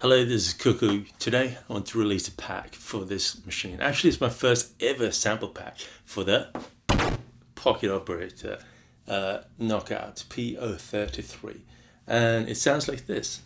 Hello, this is Cuckoo. Today I want to release a pack for this machine. Actually, it's my first ever sample pack for the pocket operator KnockOut PO-33. And it sounds like this.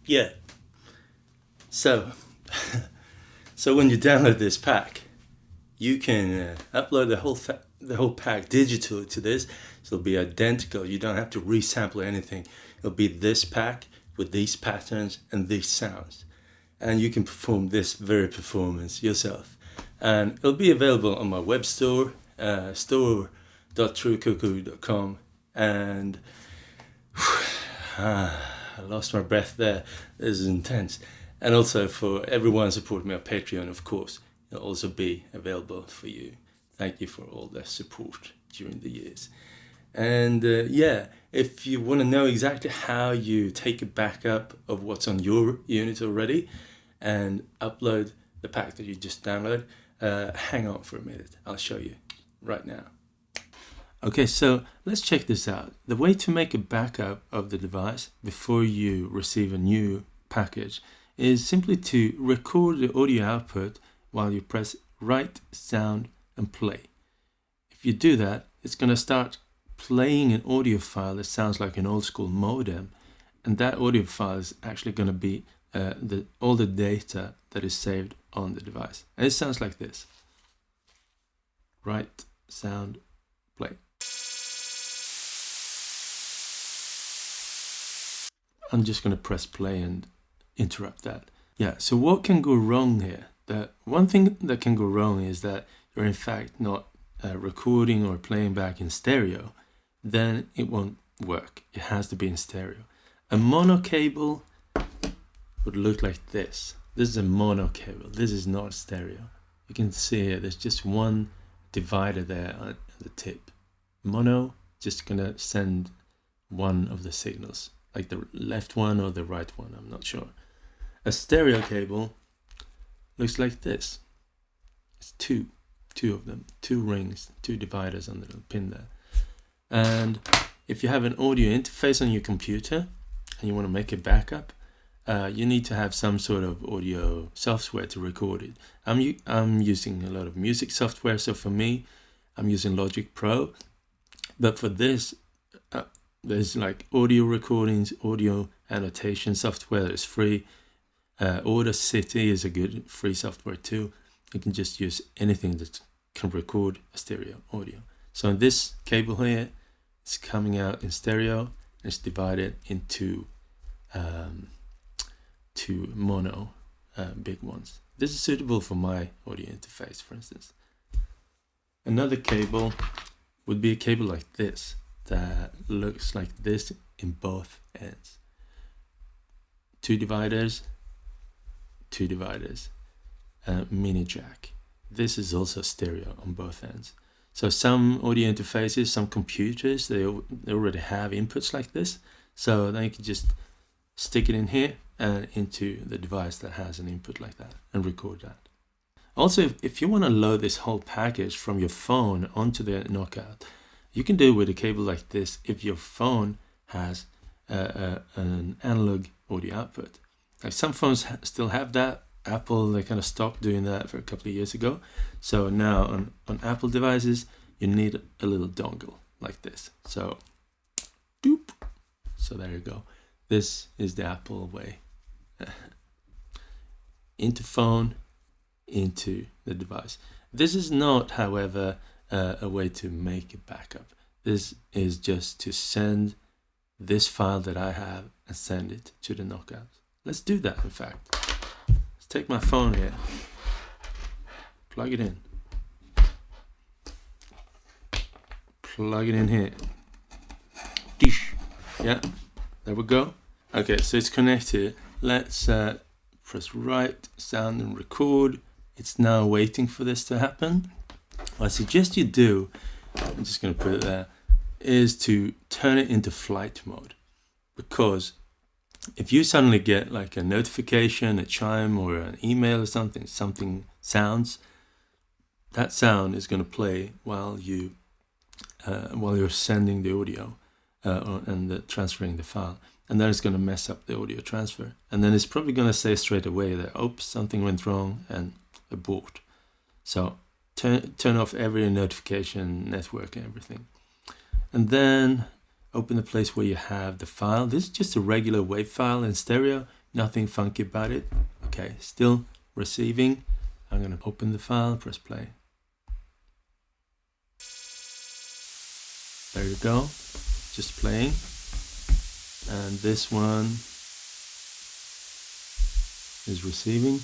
Yeah. So, so when you download this pack, you can upload the whole pack digital to this. So it'll be identical. You don't have to resample anything. It'll be this pack with these patterns and these sounds, and you can perform this very performance yourself. And it'll be available on my web store, store.truecuckoo.com. And I lost my breath there. This is intense. And also for everyone supporting me on Patreon, of course, it'll also be available for you. Thank you for all the support during the years. And yeah, if you want to know exactly how you take a backup of what's on your unit already, and upload the pack that you just downloaded. Hang on for a minute, I'll show you right now. Okay, so let's check this out. The way to make a backup of the device before you receive a new package is simply to record the audio output while you press write, sound, and play. If you do that, it's going to start playing an audio file that sounds like an old school modem, and that audio file is actually going to be all the data that is saved on the device. And it sounds like this. Write, sound, play. I'm just going to press play and interrupt that. Yeah, so what can go wrong here? The one thing that can go wrong is that you're in fact not recording or playing back in stereo. Then it won't work. It has to be in stereo. A mono cable would look like this. This is a mono cable. This is not stereo. You can see here, there's just one divider there at the tip. Mono, just gonna send one of the signals, like the left one or the right one, I'm not sure. A stereo cable looks like this. It's two of them, two rings, two dividers on the little pin there. And if you have an audio interface on your computer and you want to make a backup, you need to have some sort of audio software to record it. I'm using a lot of music software, so for me, I'm using Logic Pro. But for this, there's like audio recordings, audio annotation software that is free. Audacity is a good free software too. You can just use anything that can record a stereo audio. So in this cable here, it's coming out in stereo, and it's divided into two mono big ones. This is suitable for my audio interface, for instance. Another cable would be a cable like this that looks like this in both ends. Two dividers, mini jack. This is also stereo on both ends. So some audio interfaces, some computers, they already have inputs like this. So then you can just stick it in here and into the device that has an input like that and record that. Also, if you want to load this whole package from your phone onto the KnockOut, you can do it with a cable like this if your phone has an analog audio output. Like some phones still have that. Apple, they kind of stopped doing that for a couple of years ago. So now on Apple devices, you need a little dongle like this. So, doop. So there you go. This is the Apple way. Into phone, into the device. This is not, however, a way to make a backup. This is just to send this file that I have and send it to the KnockOut. Let's do that, in fact. Let's take my phone here, plug it in, plug it in here. Dish. Yeah, there we go. Okay, so it's connected. Let's press write, sound, and record. It's now waiting for this to happen. What I suggest you do, I'm just going to put it there, is to turn it into flight mode. Because if you suddenly get like a notification, a chime, or an email or something sounds, that sound is going to play while you're sending the audio and transferring the file. And then it's going to mess up the audio transfer. And then it's probably going to say straight away that, oops, something went wrong, and abort. So turn off every notification, network, and everything. And then open the place where you have the file. This is just a regular WAV file in stereo, nothing funky about it. Okay, still receiving. I'm going to open the file, press play. There you go, just playing. And this one is receiving.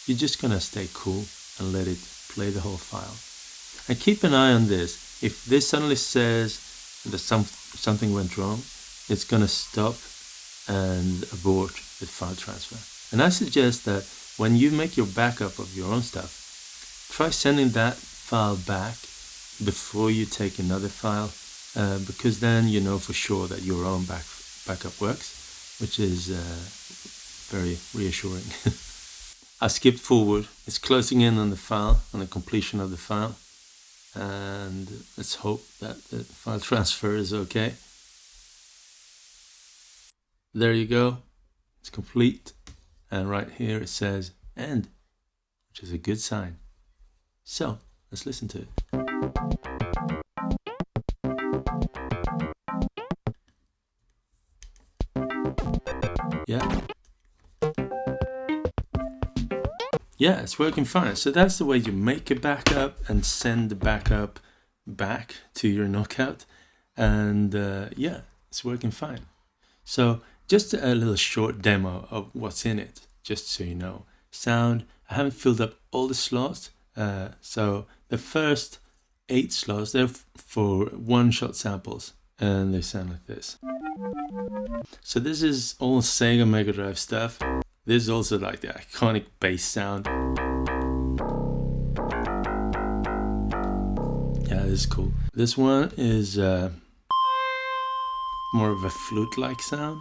You're just gonna stay cool and let it play the whole file. And keep an eye on this. If this suddenly says that something went wrong, it's gonna stop and abort the file transfer. And I suggest that when you make your backup of your own stuff, try sending that file back before you take another file. Because then you know for sure that your own backup works, which is very reassuring. I skipped forward. It's closing in on the file, on the completion of the file. And let's hope that the file transfer is okay. There you go. It's complete. And right here it says end, which is a good sign. So let's listen to it. Yeah. Yeah, it's working fine. So that's the way you make a backup and send the backup back to your KnockOut. And yeah, it's working fine. So just a little short demo of what's in it, just so you know. Sound, I haven't filled up all the slots. So the first 8 slots, they're for one-shot samples. And they sound like this. So this is all Sega Megadrive stuff. This is also like the iconic bass sound. Yeah, this is cool. This one is more of a flute-like sound.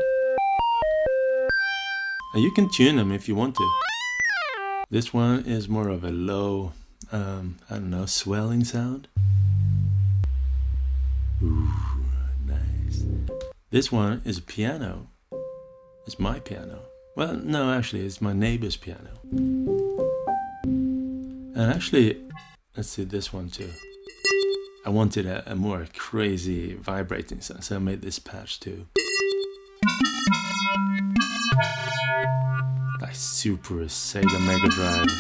And you can tune them if you want to. This one is more of a low, I don't know, swelling sound. Ooh, nice. This one is a piano. It's my piano. Well, no, actually, it's my neighbor's piano. And actually, let's see this one too. I wanted a more crazy vibrating sound, so I made this patch too. Like super Sega Megadrive.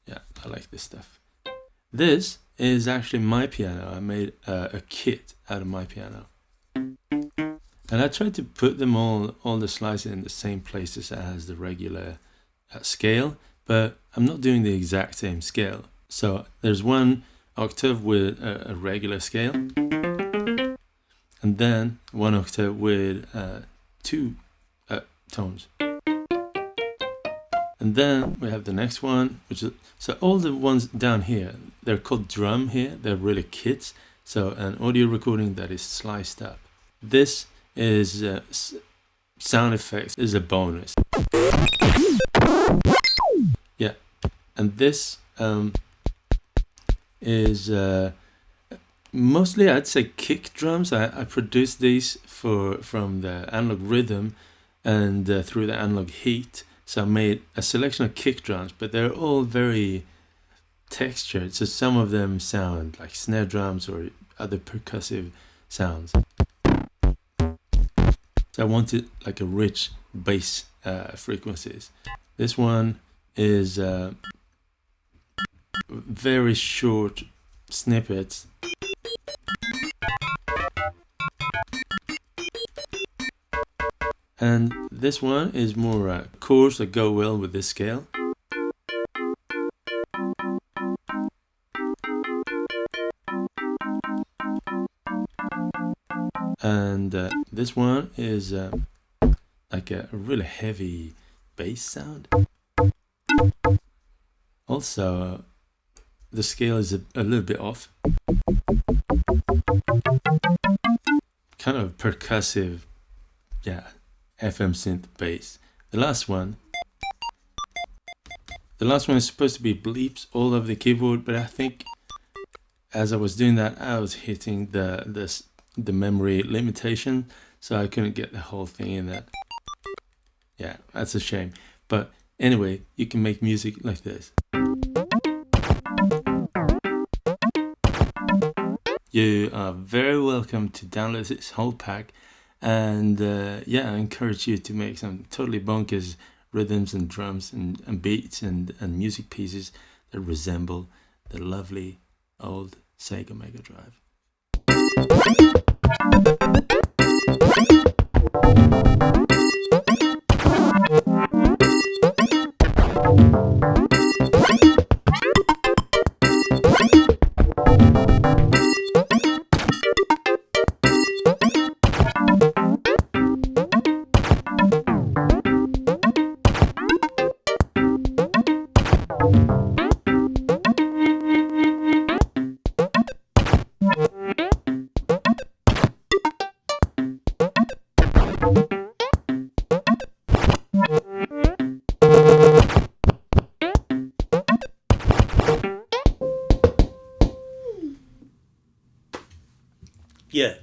Yeah, I like this stuff. This is actually my piano. I made a kit out of my piano. And I tried to put them all the slices in the same places as the regular scale, but I'm not doing the exact same scale. So there's one octave with a regular scale, and then one octave with 2 tones. And then we have the next one, which is, so all the ones down here, they're called drum here, they're really kits. So an audio recording that is sliced up. This is sound effects is a bonus. Yeah, and this is mostly I'd say kick drums. I produced these from the analog rhythm and through the analog heat. So I made a selection of kick drums, but they're all very textured. So some of them sound like snare drums or other percussive sounds. So I wanted like a rich bass frequencies. This one is very short snippets. And this one is more chords that go well with this scale. And this one is like a really heavy bass sound. Also, the scale is a little bit off. Kind of percussive, yeah, FM synth bass. The last one is supposed to be bleeps all over the keyboard, but I think as I was doing that, I was hitting the memory limitation, so I couldn't get the whole thing in that. Yeah, that's a shame. But anyway, you can make music like this. You are very welcome to download this whole pack, and yeah, I encourage you to make some totally bonkers rhythms and drums and beats and music pieces that resemble the lovely old Sega Megadrive. Yeah.